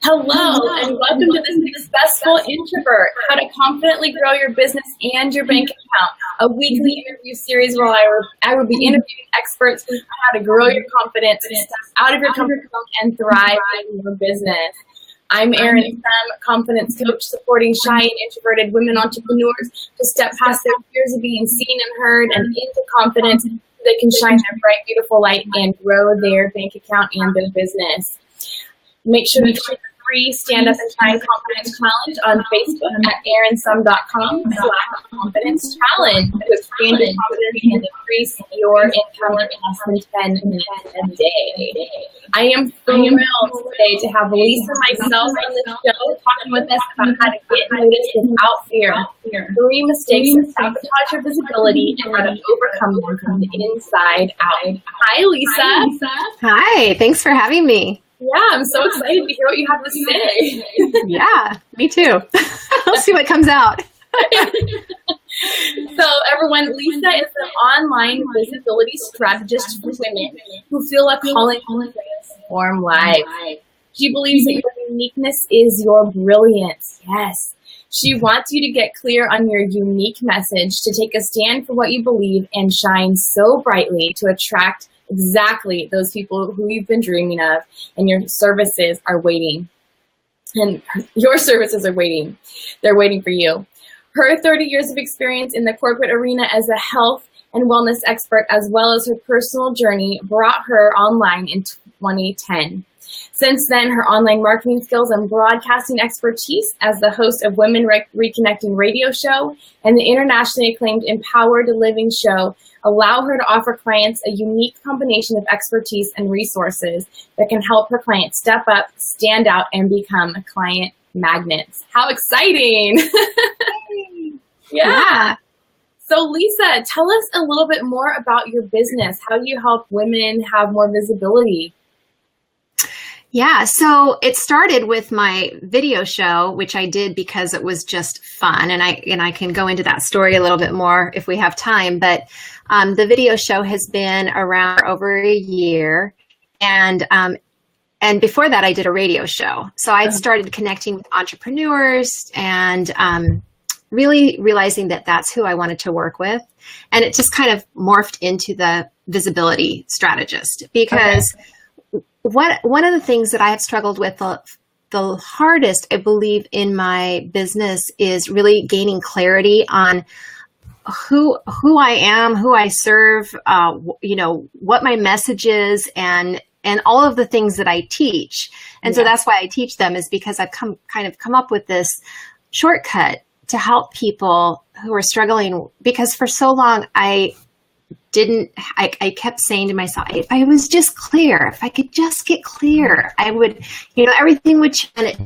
Hello, and welcome to The Successful Introvert, How to Confidently Grow Your Business and Your Bank Account, a weekly interview series where I will be interviewing experts on how to grow your confidence, step out of your comfort zone, and thrive in your business. I'm Erin, Summ, confidence coach, supporting shy and introverted women entrepreneurs to step past their fears of being seen and heard and into confidence so they can shine their bright, beautiful light and grow their bank account and their business. Make sure to check the free Stand Up and Shine Confidence Challenge on Facebook at erinsumm.com/confidence challenge to expand your confidence and increase your income in less than 10 minutes a day. I am thrilled today to have Lisa Meisels on the show talking with us about how to get noticed without fear, 3 mistakes that sabotage your visibility, and how to overcome them from the inside out. Hi, Lisa. Hi, thanks for having me. Yeah, I'm so excited to hear what you have to say. Yeah, me too. We'll see what comes out. So everyone, Lisa is an online visibility strategist for women who feel a calling to transform life. She believes that your uniqueness is your brilliance. Yes. She wants you to get clear on your unique message, to take a stand for what you believe and shine so brightly to attract exactly those people who you've been dreaming of, and your services are waiting. And your services are waiting. They're waiting for you. Her 30 years of experience in the corporate arena as a health and wellness expert, as well as her personal journey, brought her online in 2010. Since then, her online marketing skills and broadcasting expertise as the host of Women Reconnecting radio show and the internationally acclaimed Empowered Living show allow her to offer clients a unique combination of expertise and resources that can help her clients step up, stand out, and become client magnets. How exciting! Yeah. So Lisa, tell us a little bit more about your business. How do you help women have more visibility? Yeah, so it started with my video show, which I did because it was just fun, and I can go into that story a little bit more if we have time. But the video show has been around for over a year, and before that, I did a radio show. So I started connecting with entrepreneurs and really realizing that that's who I wanted to work with, and it just kind of morphed into the visibility strategist because. One of the things that I have struggled with the hardest, I believe, in my business is really gaining clarity on who I am, who I serve, what my message is, and all of the things that I teach. And so that's why I teach them, is because I've come up with this shortcut to help people who are struggling, because for so long I kept saying to myself, if I was just clear, if I could just get clear, I would, everything would change. And it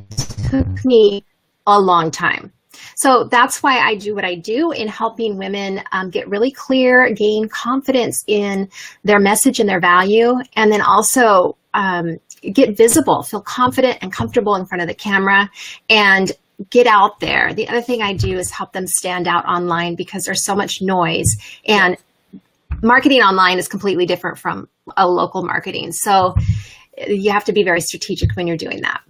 took me a long time. So that's why I do what I do in helping women get really clear, gain confidence in their message and their value, and then also get visible, feel confident and comfortable in front of the camera, and get out there. The other thing I do is help them stand out online, because there's so much noise, and marketing online is completely different from a local marketing. So you have to be very strategic when you're doing that.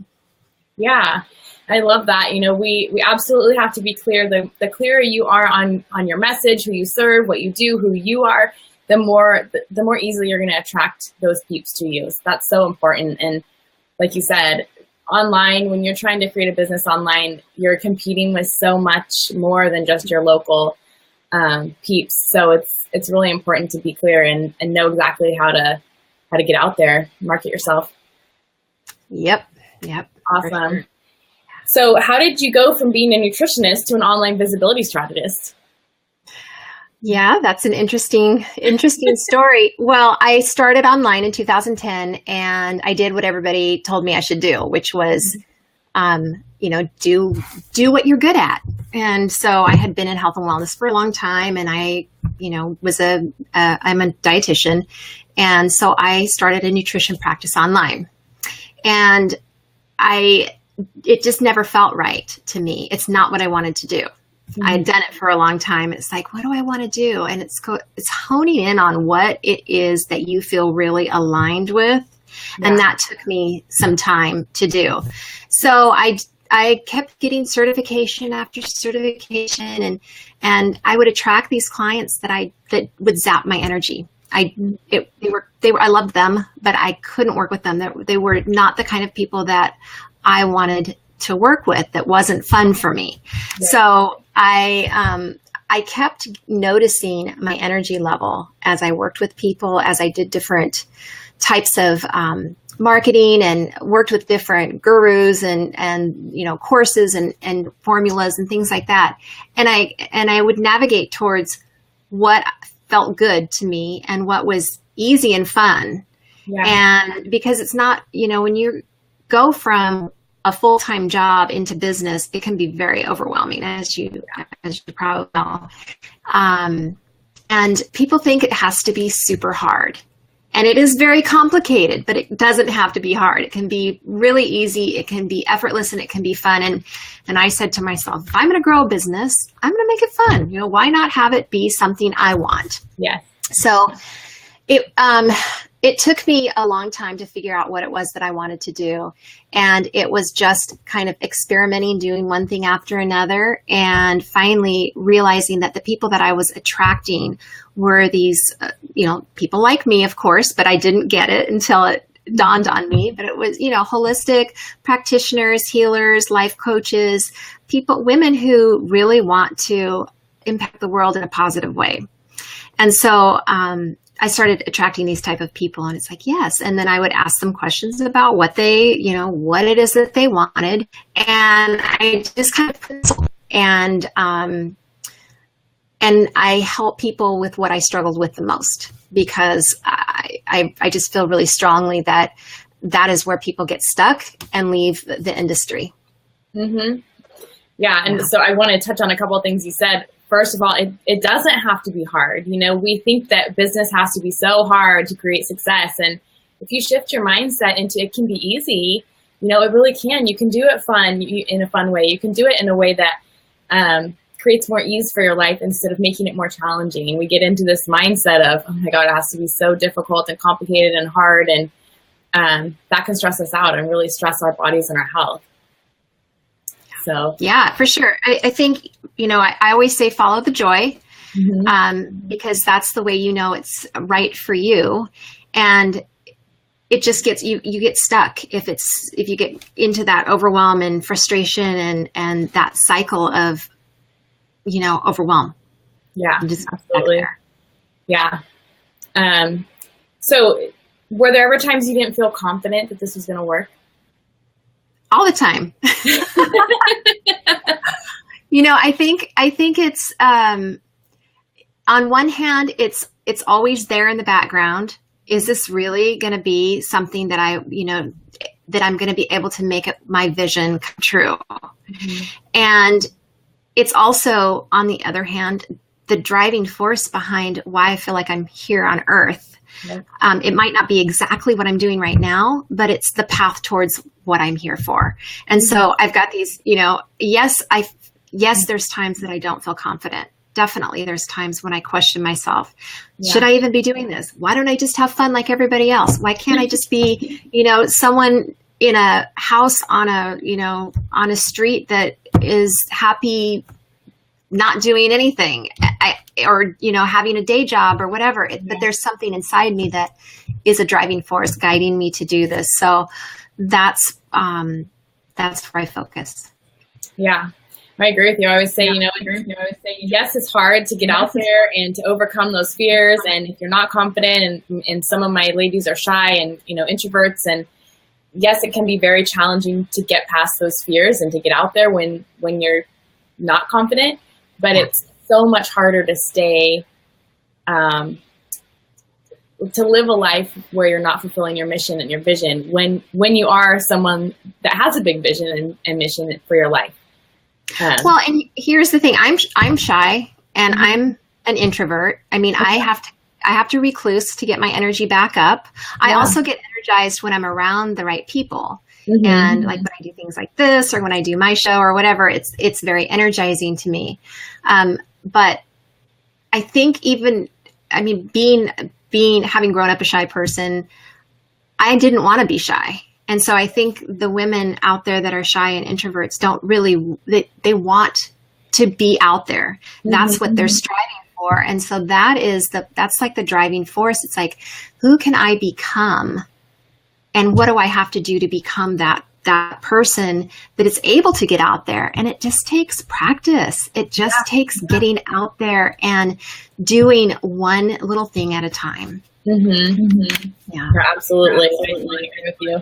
Yeah, I love that. We absolutely have to be clear. The clearer you are on your message, who you serve, what you do, who you are, the more easily you're going to attract those peeps to you. So that's so important. And like you said, online, when you're trying to create a business online, you're competing with so much more than just your local peeps. So it's really important to be clear and know exactly how to get out there, market yourself. Yep. Awesome. Sure. So how did you go from being a nutritionist to an online visibility strategist? Yeah, that's an interesting story. Well, I started online in 2010, and I did what everybody told me I should do, which was do what you're good at. And so I had been in health and wellness for a long time, and I, I'm a dietitian. And so I started a nutrition practice online, and it just never felt right to me. It's not what I wanted to do. Mm-hmm. I had done it for a long time. It's like, what do I want to do? And it's honing in on what it is that you feel really aligned with, And that took me some time to do. So I kept getting certification after certification, and I would attract these clients that would zap my energy. I loved them, but I couldn't work with them. They were not the kind of people that I wanted to work with. That wasn't fun for me. Yeah. So I kept noticing my energy level as I worked with people, as I did different types of marketing and worked with different gurus and courses and formulas and things like that. And I would navigate towards what felt good to me and what was easy and fun. Yeah. And because it's not, when you go from a full-time job into business, it can be very overwhelming, as you probably know. And people think it has to be super hard. And it is very complicated, but it doesn't have to be hard. It can be really easy. It can be effortless, and it can be fun. And I said to myself, if I'm going to grow a business, I'm going to make it fun. Why not have it be something I want? Yes. So it took me a long time to figure out what it was that I wanted to do. And it was just kind of experimenting, doing one thing after another, and finally realizing that the people that I was attracting were these, people like me, of course, but I didn't get it until it dawned on me. But it was, holistic practitioners, healers, life coaches, women who really want to impact the world in a positive way. And so, I started attracting these type of people, and it's like, yes. And then I would ask them questions about what what it is that they wanted. And I just kind of, and I help people with what I struggled with the most, because I just feel really strongly that is where people get stuck and leave the industry. Mm-hmm. Yeah. And so I want to touch on a couple of things you said. First of all, it doesn't have to be hard. We think that business has to be so hard to create success. And if you shift your mindset into it can be easy, it really can. You can do it in a fun way. You can do it in a way that creates more ease for your life instead of making it more challenging. And we get into this mindset of, oh my God, it has to be so difficult and complicated and hard. And that can stress us out and really stress our bodies and our health. So yeah, for sure. I think, I always say follow the joy, because that's the way it's right for you. And it just gets, you get stuck if you get into that overwhelm and frustration and that cycle of, overwhelm. Yeah, absolutely. Yeah. So were there ever times you didn't feel confident that this was going to work? All the time. I think it's, on one hand, it's always there in the background. Is this really going to be something that that I'm going to be able to make my vision come true? Mm-hmm. And it's also, on the other hand, the driving force behind why I feel like I'm here on Earth. Yep. It might not be exactly what I'm doing right now, but it's the path towards what I'm here for. And so I've got these, yes, there's times that I don't feel confident. Definitely. There's times when I question myself. Yeah. Should I even be doing this? Why don't I just have fun like everybody else? Why can't I just be, someone in a house on a street that is happy, not doing anything, or having a day job or whatever. But there's something inside me that is a driving force guiding me to do this. So that's where I focus. Yeah, I agree with you. I always say, yes, it's hard to get out there and to overcome those fears. And if you're not confident, and some of my ladies are shy and introverts, and yes, it can be very challenging to get past those fears and to get out there when you're not confident. But it's so much harder to stay, to live a life where you're not fulfilling your mission and your vision when you are someone that has a big vision and mission for your life. Well, and here's the thing: I'm shy and I'm an introvert. I mean, I have to recluse to get my energy back up. Yeah. I also get energized when I'm around the right people. Mm-hmm. And like when I do things like this, or when I do my show or whatever, it's very energizing to me. But I think having grown up a shy person, I didn't want to be shy. And so I think the women out there that are shy and introverts don't really, they want to be out there. That's what they're striving for. And so that's like the driving force. It's like, who can I become? And what do I have to do to become that person that is able to get out there? And it just takes practice. It just takes getting out there and doing one little thing at a time. Yeah, you're absolutely. I agree with you.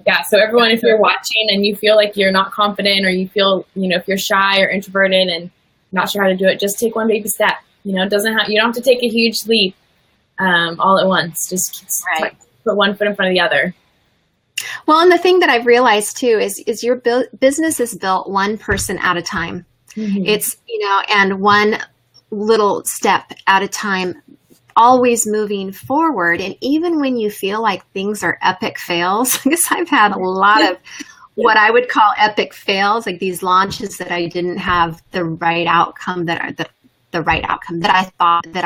Yeah. So everyone, if you're watching and you feel like you're not confident, or you feel, if you're shy or introverted and not sure how to do it, just take one baby step. You don't have to take a huge leap all at once. Just put one foot in front of the other. Well, and the thing that I've realized too is your business is built one person at a time. It's, and one little step at a time, always moving forward. And even when you feel like things are epic fails, because I've had a lot of what I would call epic fails, like these launches that I didn't have the right outcome that I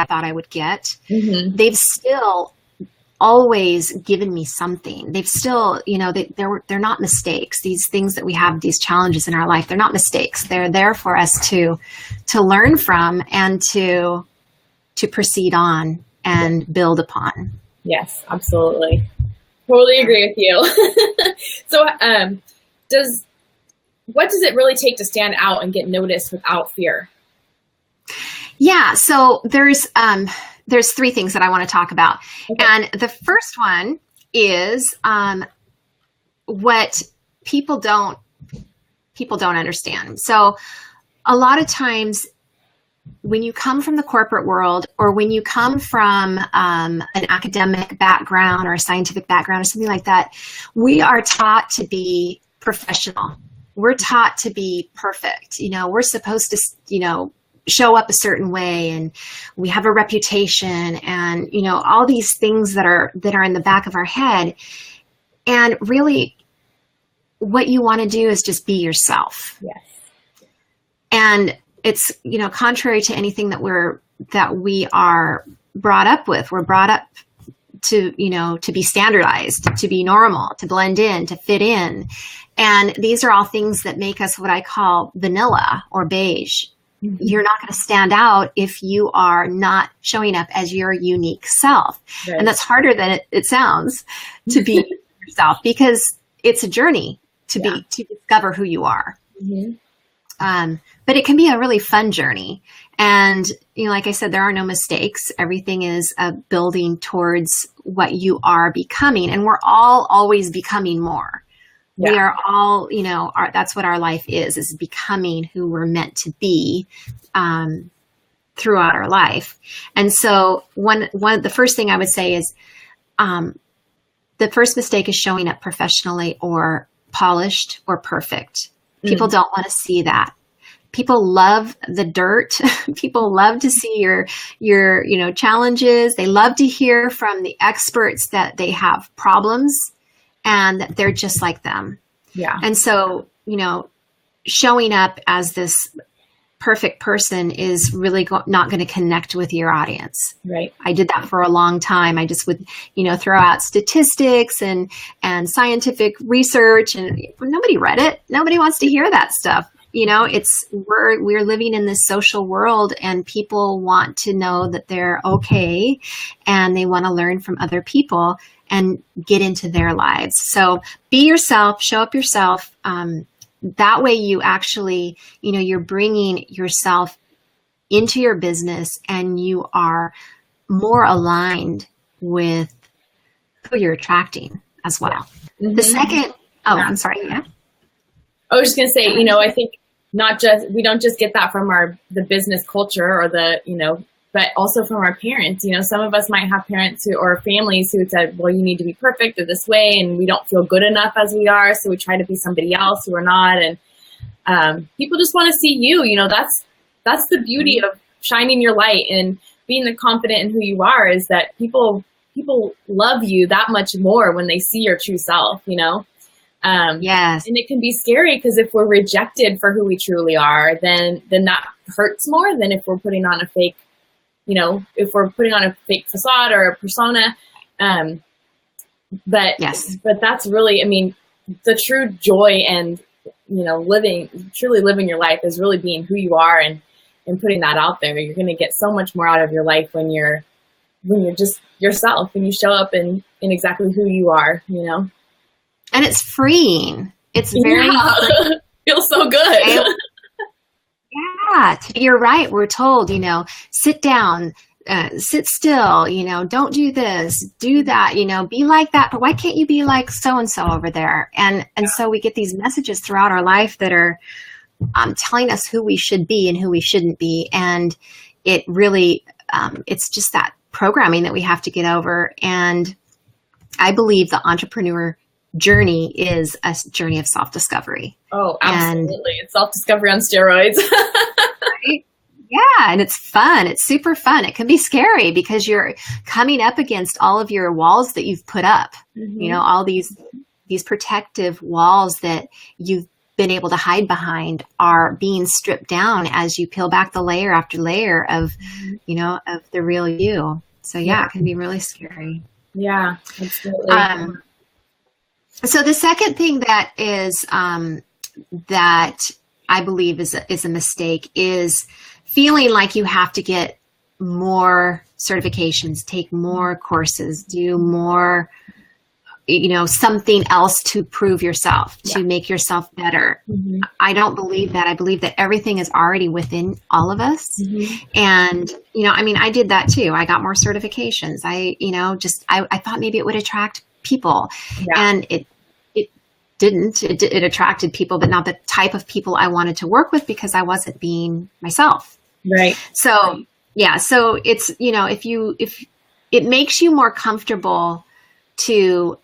thought I would get. They've still always given me something. They've still, they're not mistakes. These things that we have, these challenges in our life, they're not mistakes. They're there for us to learn from and to proceed on and build upon. Yes, absolutely. Totally agree with you. So, what does it really take to stand out and get noticed without fear? Yeah. So there's three things that I want to talk about. Okay. And the first one is, what people don't understand. So a lot of times when you come from the corporate world, or when you come from an academic background or a scientific background or something like that, we are taught to be professional. We're taught to be perfect. We're supposed to, show up a certain way, and we have a reputation, and, all these things that are in the back of our head. And really what you want to do is just be yourself. Yes. And it's, contrary to anything that we are brought up with. We're brought up to, to be standardized, to be normal, to blend in, to fit in. And these are all things that make us what I call vanilla or beige. You're not going to stand out if you are not showing up as your unique self. Right. And that's harder than it sounds, to be yourself, because it's a journey to discover who you are. But it can be a really fun journey. And, like I said, there are no mistakes. Everything is a building towards what you are becoming. And we're all always becoming more. Yeah. We are all, that's what our life is becoming who we're meant to be throughout our life. And so the first thing I would say is the first mistake is showing up professionally or polished or perfect. People don't want to see that. People love the dirt. People love to see your challenges. They love to hear from the experts that they have problems and that they're just like them. Yeah. And so, showing up as this perfect person is really not going to connect with your audience. Right. I did that for a long time. I just would, throw out statistics and scientific research, and nobody read it. Nobody wants to hear that stuff. We're living in this social world, and people want to know that they're okay, and they want to learn from other people and get into their lives. So be yourself, show up yourself. That way you actually, you're bringing yourself into your business, and you are more aligned with who you're attracting as well. The second, I'm sorry. Yeah. I was just going to say, I think we don't just get that from the business culture or but also from our parents. Some of us might have parents or families who said, well, you need to be perfect or this way, and we don't feel good enough as we are, so we try to be somebody else who we're not. And people just want to see you. That's the beauty of shining your light and being confident in who you are, is that people love you that much more when they see your true self. Yes. And it can be scary, because if we're rejected for who we truly are, then that hurts more than if we're putting on a fake, if we're putting on a fake facade or a persona. But Yes. but that's really, I mean, the true joy and, you know, truly living your life is really being who you are and putting that out there. You're going to get so much more out of your life when you're just yourself, when you show up in exactly who you are, you know? And it's freeing. It's very freeing. Feels so good. Yeah, you're right. We're told, you know, sit down, sit still, you know, don't do this, do that, you know, be like that. But why can't you be like so-and-so over there? And so we get these messages throughout our life that are telling us who we should be and who we shouldn't be. And it really, it's just that programming that we have to get over. And I believe the entrepreneur journey is a journey of self-discovery. Oh, absolutely. It's self-discovery on steroids. Right? Yeah, and it's fun. It's super fun. It can be scary because you're coming up against all of your walls that you've put up. Mm-hmm. You know, all these protective walls that you've been able to hide behind are being stripped down as you peel back the layer after layer of, you know, of the real you. So yeah, it can be really scary. Yeah, absolutely. So the second thing that is that I believe is a mistake is feeling like you have to get more certifications, take more courses, do more, you know, something else to prove yourself, to make yourself better. Mm-hmm. I don't believe that. I believe that everything is already within all of us. Mm-hmm. And, you know, I mean, I did that too. I got more certifications. I thought maybe it would attract people, and it didn't. It attracted people, but not the type of people I wanted to work with because I wasn't being myself. Right. So, yeah. So it's, you know, if it makes you more comfortable to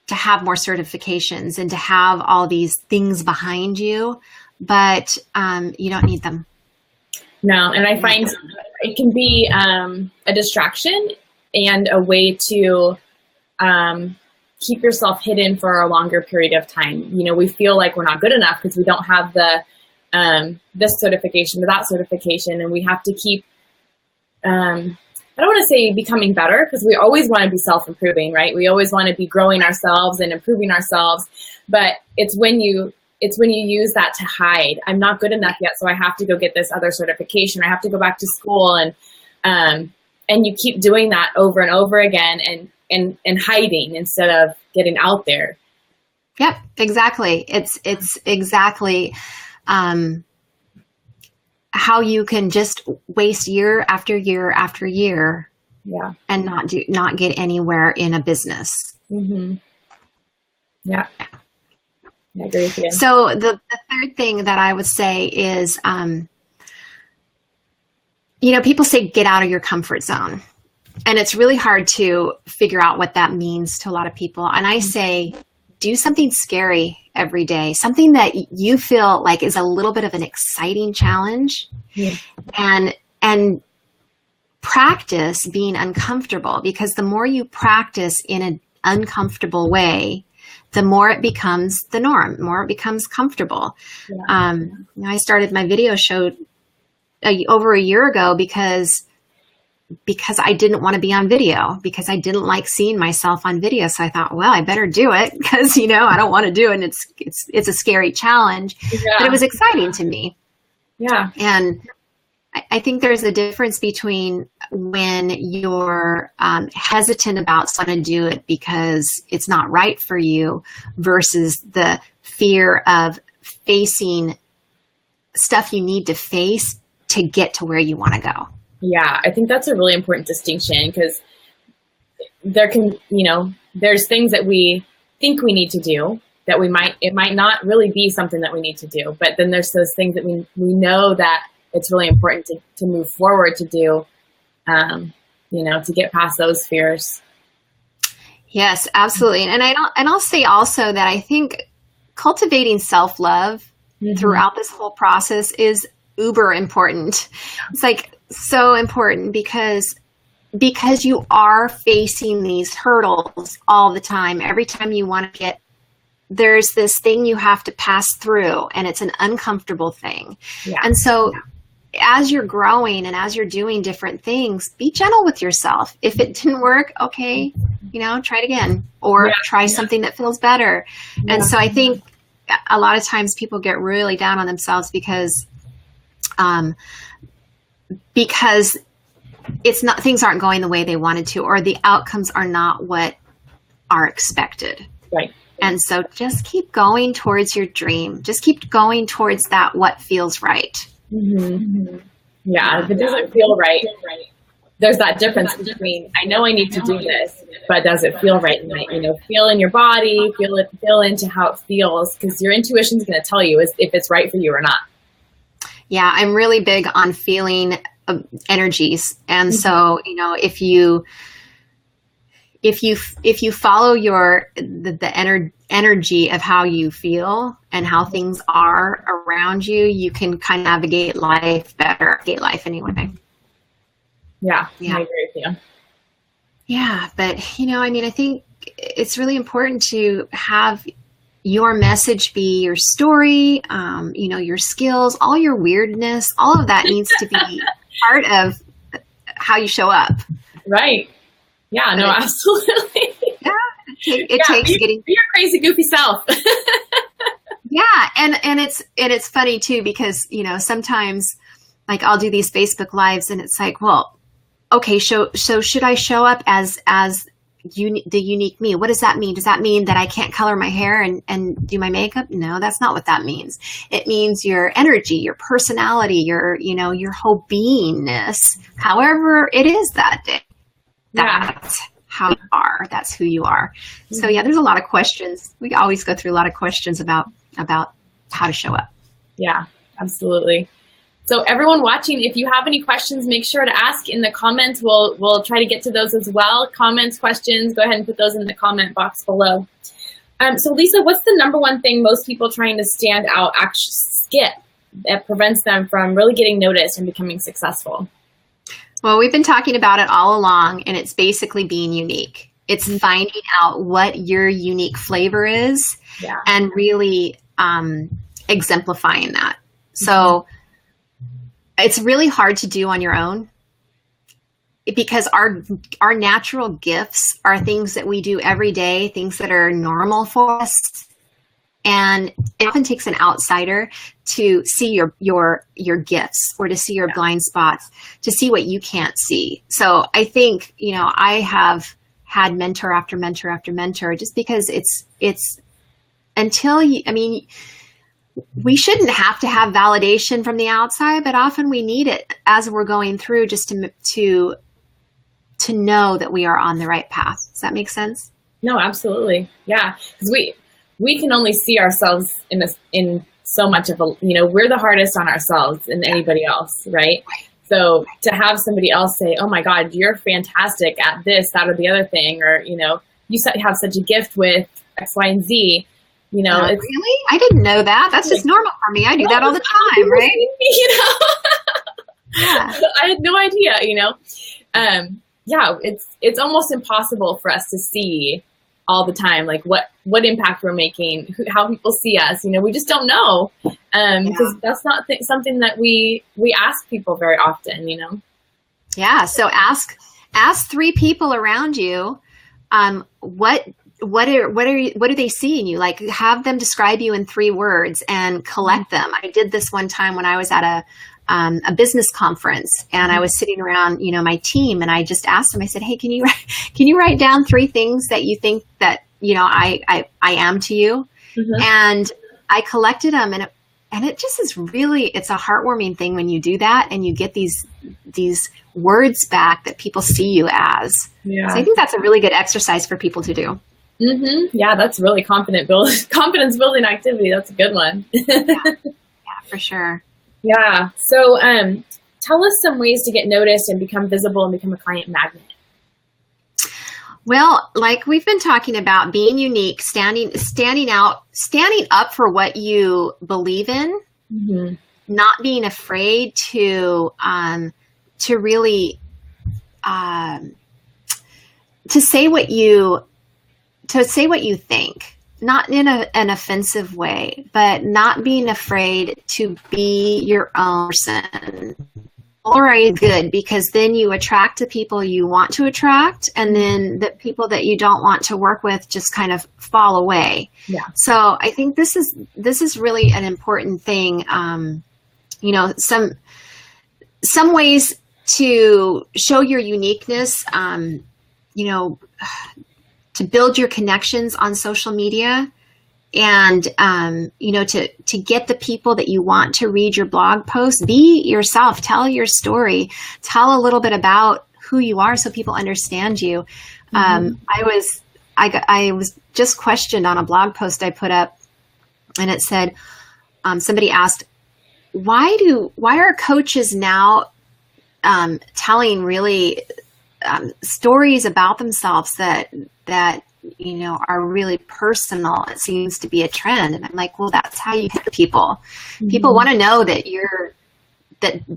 have more certifications and to have all these things behind you, but you don't need them. No. And I find it can be a distraction and a way to keep yourself hidden for a longer period of time. You know, we feel like we're not good enough because we don't have the this certification or that certification, and we have to keep I don't want to say becoming better, because we always want to be self-improving, right? We always want to be growing ourselves and improving ourselves, but it's when you use that to hide. I'm not good enough yet, so I have to go get this other certification. I have to go back to school, and you keep doing that over and over again, and hiding instead of getting out there. Yep, exactly. It's exactly how you can just waste year after year after year, and not get anywhere in a business. Mm-hmm. Yeah. I agree with you. So the third thing that I would say is, you know, people say get out of your comfort zone, and it's really hard to figure out what that means to a lot of people. And I say, do something scary every day, something that you feel like is a little bit of an exciting challenge, and practice being uncomfortable, because the more you practice in an uncomfortable way, the more it becomes the norm, the more it becomes comfortable. Yeah. You know, I started my video show over a year ago because I didn't want to be on video, because I didn't like seeing myself on video. So I thought, well, I better do it, because, you know, I don't want to do it. And it's a scary challenge, but it was exciting to me. Yeah. And I think there's a difference between when you're hesitant about starting to do it because it's not right for you, versus the fear of facing stuff you need to face to get to where you want to go. Yeah, I think that's a really important distinction, because there's things that we think we need to do that it might not really be something that we need to do. But then there's those things that we know that it's really important to move forward to do, to get past those fears. Yes, absolutely. And I'll say also that I think cultivating self-love throughout this whole process is uber important. It's like so important because you are facing these hurdles all the time. Every time you want to there's this thing you have to pass through, and it's an uncomfortable thing. Yeah. And so as you're growing and as you're doing different things, be gentle with yourself. If it didn't work, okay, try it again, or try something that feels better. And so I think a lot of times people get really down on themselves because it's not, things aren't going the way they wanted to, or the outcomes are not what are expected. Right. And so just keep going towards your dream. Just keep going towards that, what feels right. Mm-hmm. Yeah, if it doesn't feel right, there's that difference between, I know I need to do this, but does it feel right? Feel in your body, feel into how it feels, because your intuition is going to tell you if it's right for you or not. Yeah, I'm really big on feeling energies. And so, if you follow the energy of how you feel and how things are around you, you can kind of navigate life better, navigate life anyway. Yeah, I agree with you. Yeah, but I think it's really important to have your message be your story, your skills, all your weirdness, all of that needs to be part of how you show up. Right. Yeah, no, absolutely. Yeah, it takes getting your crazy, goofy self. Yeah, and it's funny too, because sometimes, like, I'll do these Facebook Lives, and it's like, well, okay, so should I show up as the unique me? What does that mean? Does that mean that I can't color my hair and do my makeup? No, that's not what that means. It means your energy, your personality, your whole beingness, however it is that day. That's how you are. That's who you are. So yeah, there's a lot of questions. We always go through a lot of questions about how to show up. Yeah, absolutely. So everyone watching, if you have any questions, make sure to ask in the comments. We'll try to get to those as well. Comments, questions, go ahead and put those in the comment box below. So Lisa, what's the number one thing most people trying to stand out actually skip that prevents them from really getting noticed and becoming successful? Well, we've been talking about it all along, and it's basically being unique. It's finding out what your unique flavor is and really exemplifying that. So it's really hard to do on your own, because our natural gifts are things that we do every day, things that are normal for us. And it often takes an outsider to see your gifts, or to see your blind spots, to see what you can't see. So I think, I have had mentor after mentor after mentor, just because it's until we shouldn't have to have validation from the outside, but often we need it as we're going through, just to know that we are on the right path. Does that make sense? No, absolutely. Yeah. Because we can only see ourselves in so much of we're the hardest on ourselves than anybody else, right? So to have somebody else say, oh my God, you're fantastic at this, that, or the other thing, or, you have such a gift with X, Y, and Z, it's, really? I didn't know that. That's just normal for me. I do that all the time, right? Yeah. I had no idea, it's almost impossible for us to see all the time, like what impact we're making, how people see us. We just don't know, because that's not something that we ask people very often. Yeah. So ask 3 people around you, what do they see in you? Like, have them describe you in 3 words and collect them. I did this one time when I was at a business conference, and I was sitting around, my team, and I just asked them, I said, hey, can you write down 3 things that you think that, I am to you? And I collected them, and it just is really, it's a heartwarming thing when you do that and you get these words back that people see you as. Yeah. So I think that's a really good exercise for people to do. Yeah, that's really confidence building activity. That's a good one. Yeah, for sure. Yeah. So tell us some ways to get noticed and become visible and become a client magnet. Well, like we've been talking about, being unique, standing up for what you believe in, not being afraid to really to say what you think. not in an offensive way, but not being afraid to be your own person. Already good, because then you attract the people you want to attract, and then the people that you don't want to work with just kind of fall away. Yeah. So I think this is really an important thing. You know, some ways to show your uniqueness, you know, to build your connections on social media, and you know, to get the people that you want to read your blog post. Be yourself, tell your story, tell a little bit about who you are so people understand you. I was just questioned on a blog post I put up, and it said, somebody asked, why are coaches now telling really stories about themselves that you know, are really personal? It seems to be a trend. And I'm like, well, that's how you hit people. People want to know that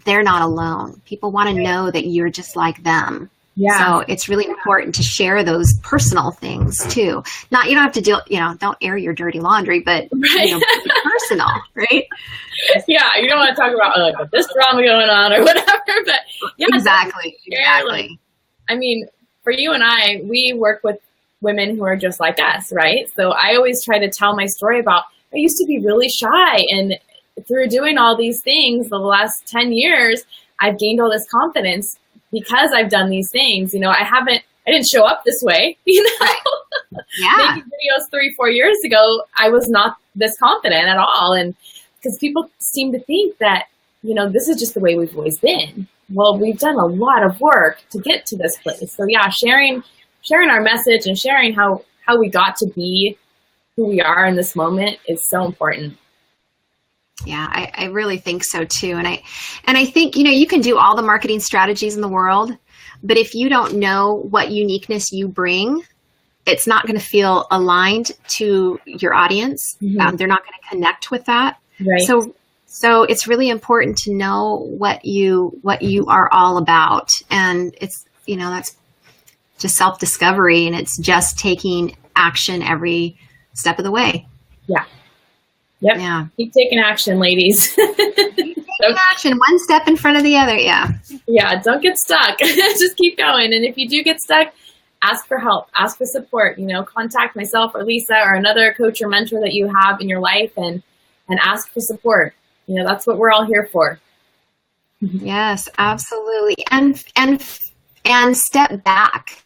they're not alone. People want to know that you're just like them. Yeah. So it's really important to share those personal things too. Not, you don't have to deal, you know, don't air your dirty laundry, but you know, be personal, right? Yeah. You don't want to talk about this drama going on or whatever, but yeah. Exactly. Like, I mean, for you and I, we work with women who are just like us, right? So I always try to tell my story about, I used to be really shy, and through doing all these things the last 10 years, I've gained all this confidence because I've done these things. You know, I didn't show up this way, you know? Right. Yeah. Making videos 3-4 years ago, I was not this confident at all. And because people seem to think that, you know, this is just the way we've always been. Well, we've done a lot of work to get to this place. So yeah, sharing our message and sharing how we got to be who we are in this moment is so important. Yeah, I really think so too. And I think, you know, you can do all the marketing strategies in the world, but if you don't know what uniqueness you bring, it's not going to feel aligned to your audience. Mm-hmm. They're not going to connect with that. Right. So it's really important to know what you are all about. And it's, you know, that's just self-discovery, and it's just taking action every step of the way. Yeah. Yep. Yeah. Keep taking action, ladies. Taking action, one step in front of the other. Yeah. Yeah. Don't get stuck. Just keep going. And if you do get stuck, ask for help, ask for support, you know, contact myself or Lisa or another coach or mentor that you have in your life, and ask for support. You know, that's what we're all here for. Yes, absolutely. And step back.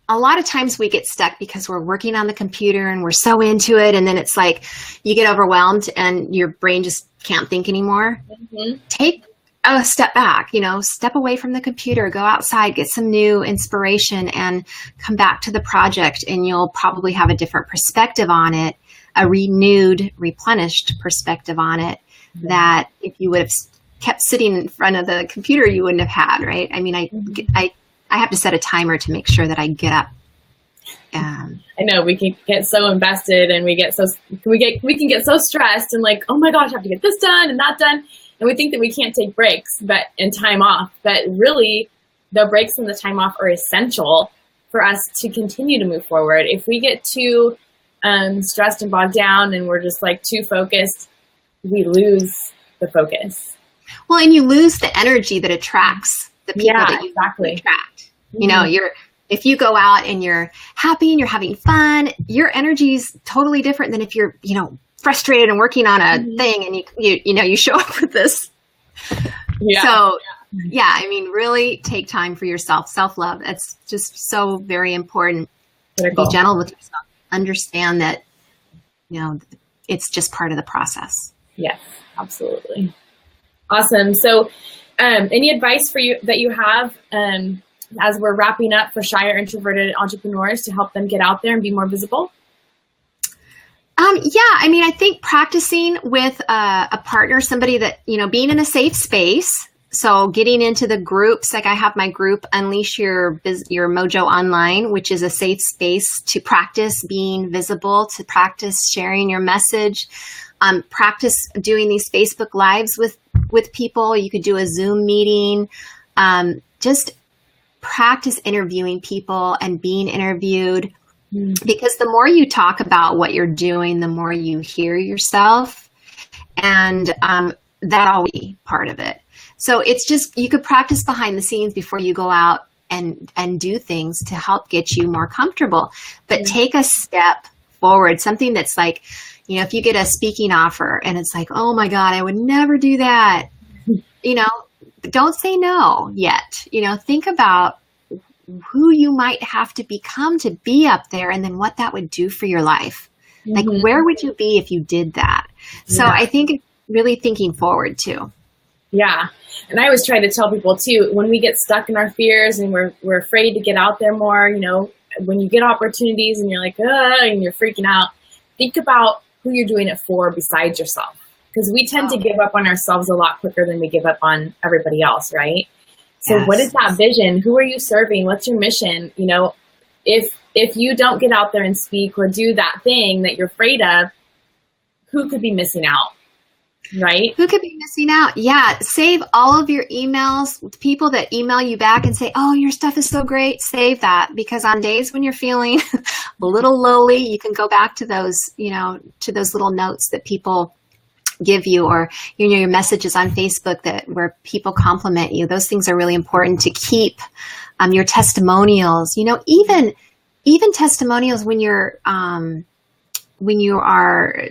A lot of times we get stuck because we're working on the computer and we're so into it, and then it's like you get overwhelmed and your brain just can't think anymore. Mm-hmm. Take a step back, you know, step away from the computer, go outside, get some new inspiration, and come back to the project, and you'll probably have a different perspective on it, a renewed, replenished perspective on it, mm-hmm. that if you would have kept sitting in front of the computer, you wouldn't have had, right? I mean, I have to set a timer to make sure that I get up. I know we can get so invested, and we can get so stressed and like, oh my gosh, I have to get this done and that done. And we think that we can't take breaks and time off, but really the breaks and the time off are essential for us to continue to move forward. If we get too stressed and bogged down and we're just like too focused, we lose the focus. Well, and you lose the energy that attracts the people that you attract. Mm-hmm. You know, if you go out and you're happy and you're having fun, your energy is totally different than if you're, you know, frustrated and working on a mm-hmm. thing, and you show up with this. Yeah. So yeah, I mean, really take time for yourself. Self-love. It's just so very important. Critical. Be gentle with yourself. Understand that, you know, it's just part of the process. Yes, absolutely. Awesome. So, any advice for you that you have as we're wrapping up for shy or introverted entrepreneurs to help them get out there and be more visible? Yeah, I mean, I think practicing with a partner, somebody that, you know, being in a safe space. So getting into the groups, like I have my group, Unleash Your Mojo Online, which is a safe space to practice being visible, to practice sharing your message, practice doing these Facebook Lives with people. You could do a Zoom meeting, just practice interviewing people and being interviewed. Because the more you talk about what you're doing, the more you hear yourself, and that'll be part of it. So it's just, you could practice behind the scenes before you go out and do things to help get you more comfortable. But take a step forward, something that's like, you know, if you get a speaking offer and it's like, oh my God, I would never do that. You know, don't say no yet. You know, think about who you might have to become to be up there, and then what that would do for your life. Like, where would you be if you did that? So I think it's really thinking forward too. Yeah. And I always try to tell people too, when we get stuck in our fears and we're afraid to get out there more, you know, when you get opportunities and you're like, and you're freaking out, think about who you're doing it for besides yourself. Because we tend to give up on ourselves a lot quicker than we give up on everybody else, right? So what is that vision? Who are you serving? What's your mission? You know, if you don't get out there and speak or do that thing that you're afraid of, who could be missing out? Right? Who could be missing out? Yeah. Save all of your emails with people that email you back and say, oh, your stuff is so great. Save that, because on days when you're feeling a little lowly, you can go back to those, you know, to those little notes that people give you, or, you know, your messages on Facebook where people compliment you. Those things are really important to keep. Your testimonials, you know, even testimonials when you are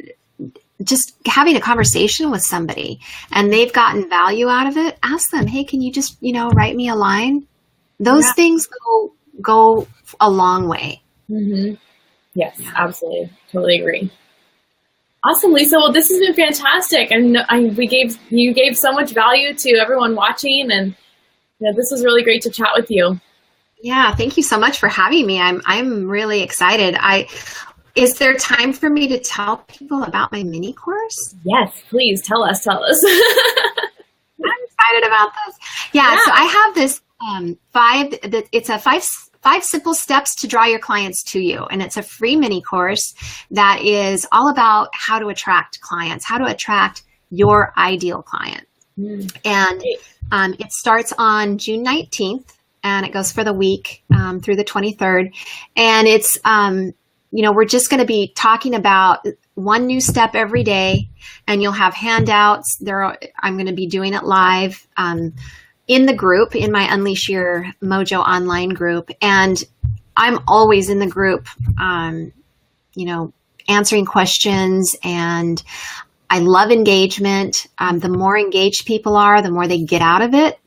just having a conversation with somebody and they've gotten value out of it, ask them, hey, can you just, you know, write me a line? Those things go a long way. Yes, absolutely. Totally agree. Awesome, Lisa. Well, this has been fantastic. And you gave so much value to everyone watching, and you know, this was really great to chat with you. Yeah, thank you so much for having me. I'm really excited. Is there time for me to tell people about my mini course? Yes, please tell us. I'm excited about this. Yeah. So I have this it's a five simple steps to draw your clients to you. And it's a free mini course that is all about how to attract clients, how to attract your ideal client. And it starts on June 19th and it goes for the week through the 23rd. And it's, you know, we're just going to be talking about one new step every day, and you'll have handouts. I'm going to be doing it live in the group, in my Unleash Your Mojo online group. And I'm always in the group, you know, answering questions, and I love engagement. The more engaged people are, the more they get out of it.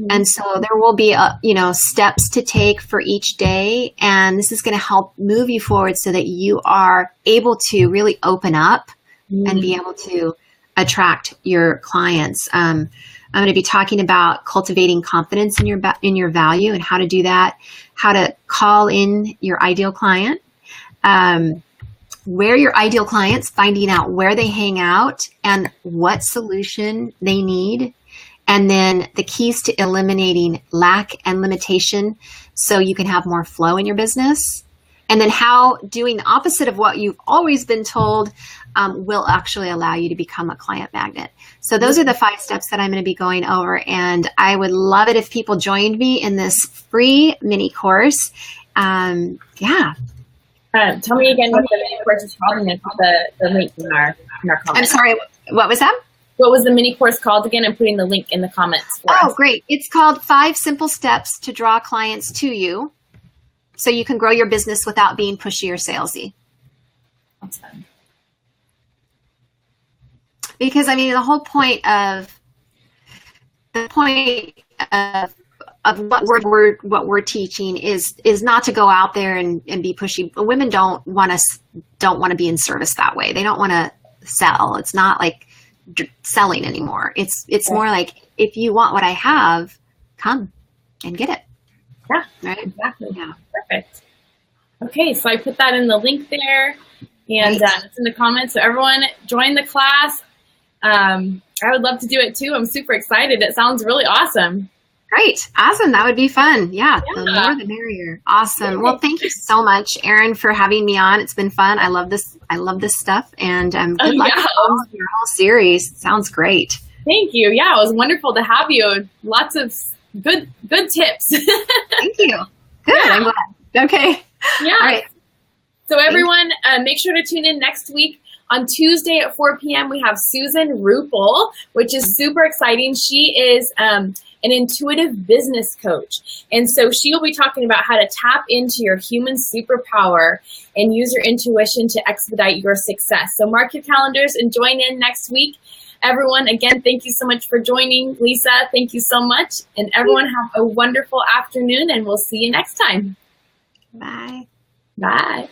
And so there will be, you know, steps to take for each day. And this is going to help move you forward so that you are able to really open up and be able to attract your clients. I'm going to be talking about cultivating confidence in your value and how to do that, how to call in your ideal client, where your ideal clients, finding out where they hang out and what solution they need. And then the keys to eliminating lack and limitation so you can have more flow in your business. And then how doing the opposite of what you've always been told will actually allow you to become a client magnet. So those are the 5 steps that I'm going to be going over. And I would love it if people joined me in this free mini course. Tell me again what the mini course is called, and then put the link in our comments. I'm sorry, what was that? What was the mini course called again? I'm putting the link in the comments for us. Oh, great. It's called 5 Simple Steps to Draw Clients to You so you can grow your business without being pushy or salesy. Awesome. Because, I mean, the whole point of what we're teaching is not to go out there and be pushy. Women don't want to be in service that way. They don't want to sell. It's not like selling anymore. It's more like, if you want what I have, come and get it. Yeah, right. Exactly. Yeah, perfect. Okay, so I put that in the link there, and it's in the comments. So everyone, join the class. I would love to do it too. I'm super excited. It sounds really awesome. Great. Awesome. That would be fun. Yeah. The more the merrier. Awesome. Well, thank you so much, Erin, for having me on. It's been fun. I love this stuff. And good luck with your whole series. Sounds great. Thank you. Yeah, it was wonderful to have you. Lots of good tips. Thank you. Good. I'm glad. Okay. Yeah. All right. So everyone, make sure to tune in next week. On Tuesday at 4 p.m., we have Susan Rupel, which is super exciting. She is an intuitive business coach. And so she will be talking about how to tap into your human superpower and use your intuition to expedite your success. So mark your calendars and join in next week. Everyone, again, thank you so much for joining. Lisa, thank you so much. And everyone have a wonderful afternoon, and we'll see you next time. Bye. Bye.